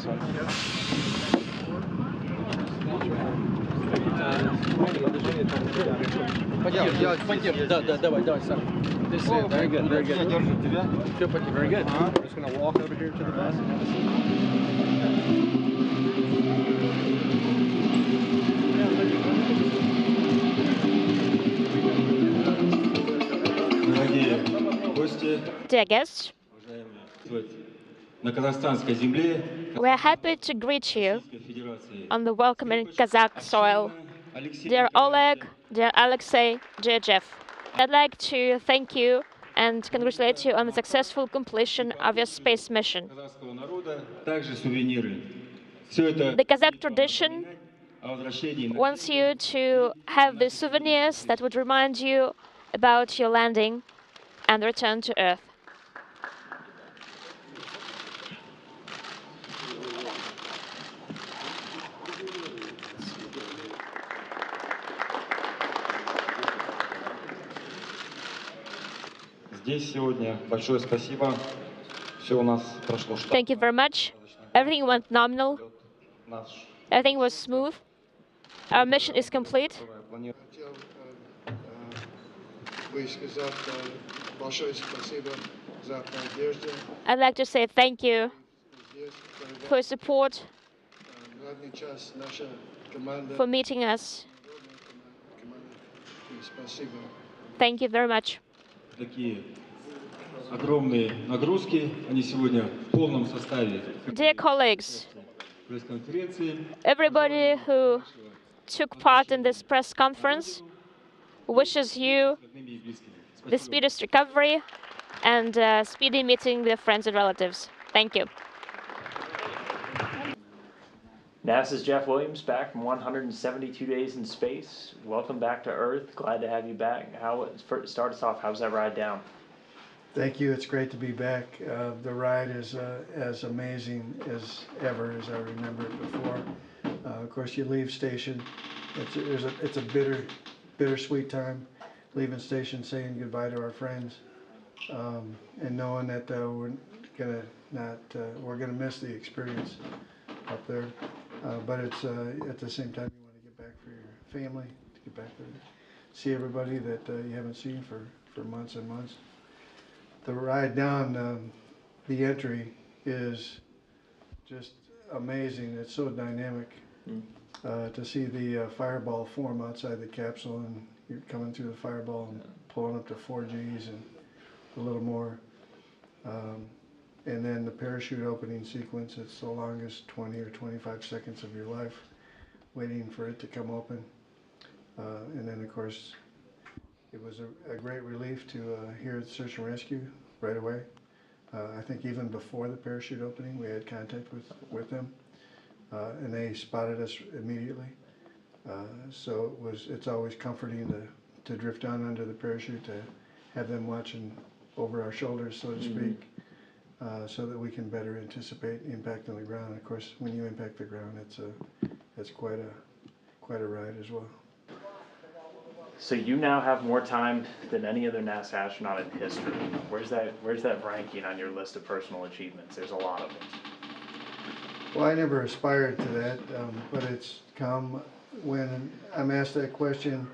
this one. Давай, Саш. This is very good, very good. Very good. We're just going to walk over here to the bus and have a seat. Dear guests, на казахстанской земле we are happy to greet you on the welcoming Kazakh soil. Dear Oleg, dear Alexei, dear Jeff, I'd like to thank you and congratulate you on the successful completion of your space mission. казахского народа также сувениры. Все это The Kazakh tradition о возвращении на wants you to have the souvenirs that would remind you about your landing and return to Earth. Здесь сегодня большое спасибо. Все у нас прошло штатно. Thank you very much. Everything went nominal. Наш Everything was smooth. Our mission is complete. Хотел бы сказать большое спасибо за поддержку. I'd like to say thank you Здесь for your support, главный час наша команда. for meeting us. И спасибо. Thank you very much. такие огромные нагрузки, они сегодня в полном составе. Dear colleagues, Пресс-конференции. everybody who took part in this press conference wishes you Родными и близкими. the Спасибо. speediest recovery and speedy meeting with friends and relatives. Thank you. NASA's Jeff Williams back from 172 days in space. Welcome back to Earth. Glad to have you back. Start us off. How's that ride down? Thank you. It's great to be back. The ride is as amazing as ever as I remember it before. Of course, you leave station. It's a bittersweet time, leaving station, saying goodbye to our friends, and knowing that we're gonna miss the experience up there. But it's at the same time you want to get back for your family, to get back there, see everybody that you haven't seen for months and months. The ride down, the entry is just amazing. It's so dynamic to see the fireball form outside the capsule, and you're coming through the fireball and pulling up to 4Gs and a little more. And then the parachute opening sequence, it's the longest 20 or 25 seconds of your life, waiting for it to come open. And then, of course, it was a great relief to hear the search and rescue right away. I think even before the parachute opening, we had contact with them, and they spotted us immediately. So it's always comforting to drift down under the parachute, to have them watching over our shoulders, so to speak, so that we can better anticipate impact on the ground. Of course, when you impact the ground, it's quite a ride as well. So you now have more time than any other NASA astronaut in history. Where's that ranking on your list of personal achievements? There's a lot of them. Well, I never aspired to that, but it's come when I'm asked that question.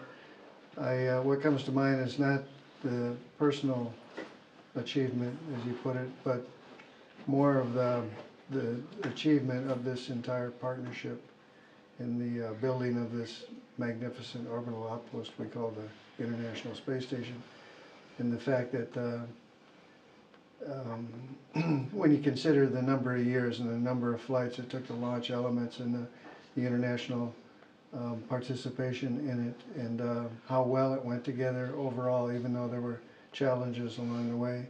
What comes to mind is not the personal achievement, as you put it, but more of the achievement of this entire partnership in the building of this magnificent orbital outpost we call the International Space Station, and the fact that when you consider the number of years and the number of flights it took to launch elements and the international participation in it, and how well it went together overall, even though there were challenges along the way,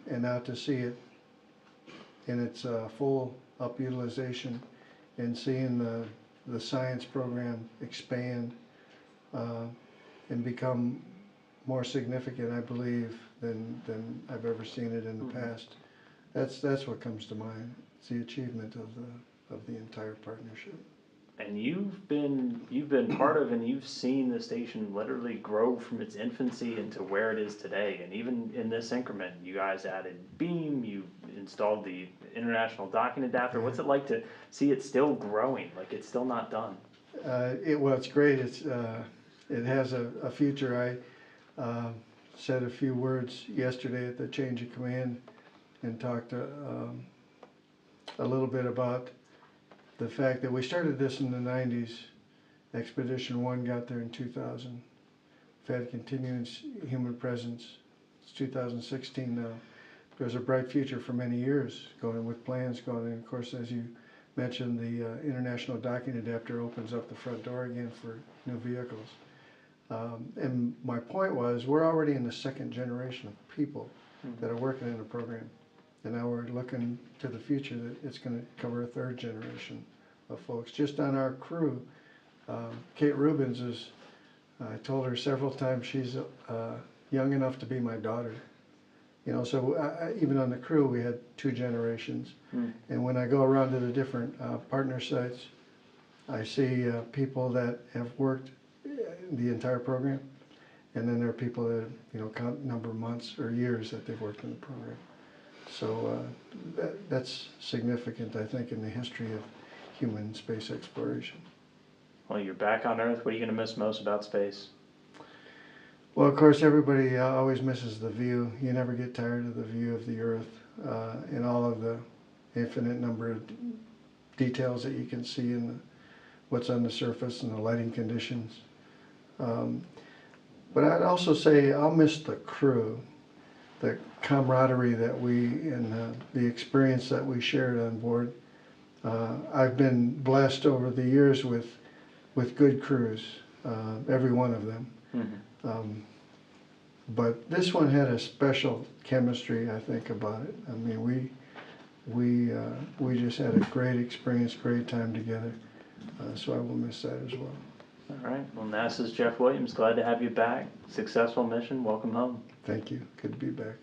and now to see it in its full up utilization, and seeing the science program expand and become more significant, I believe, than I've ever seen it in the past. That's what comes to mind. It's the achievement of the entire partnership. And you've been part of, and you've seen the station literally grow from its infancy into where it is today. And even in this increment, you guys added beam, you installed the international docking adapter. What's it like to see it still growing, like it's still not done? Well, it's great. It has a future. I said a few words yesterday at the change of command and talked a little bit about the fact that we started this in the 90s. Expedition 1 got there in 2000. We've had continuous human presence. It's 2016 now. There's a bright future for many years going with plans going. And of course, as you mentioned, the international docking adapter opens up the front door again for new vehicles. And my point was, we're already in the second generation of people that are working in the program. And now we're looking to the future that it's going to cover a third generation of folks. Just on our crew, Kate Rubens is, I told her several times, she's young enough to be my daughter. You know, so even on the crew, we had two generations. And when I go around to the different partner sites, I see people that have worked the entire program, and then there are people that, you know, count number of months or years that they've worked in the program. So that's significant, I think, in the history of human space exploration. Well, you're back on Earth. What are you going to miss most about space? Well, of course, everybody always misses the view. You never get tired of the view of the Earth and all of the infinite number of details that you can see in what's on the surface and the lighting conditions. But I'd also say I'll miss the crew, the camaraderie that we and the experience that we shared on board. I've been blessed over the years with good crews, every one of them. But this one had a special chemistry, I think, about it. I mean, we just had a great experience, great time together. So I will miss that as well. All right. Well, NASA's Jeff Williams, glad to have you back. Successful mission. Welcome home. Thank you. Good to be back.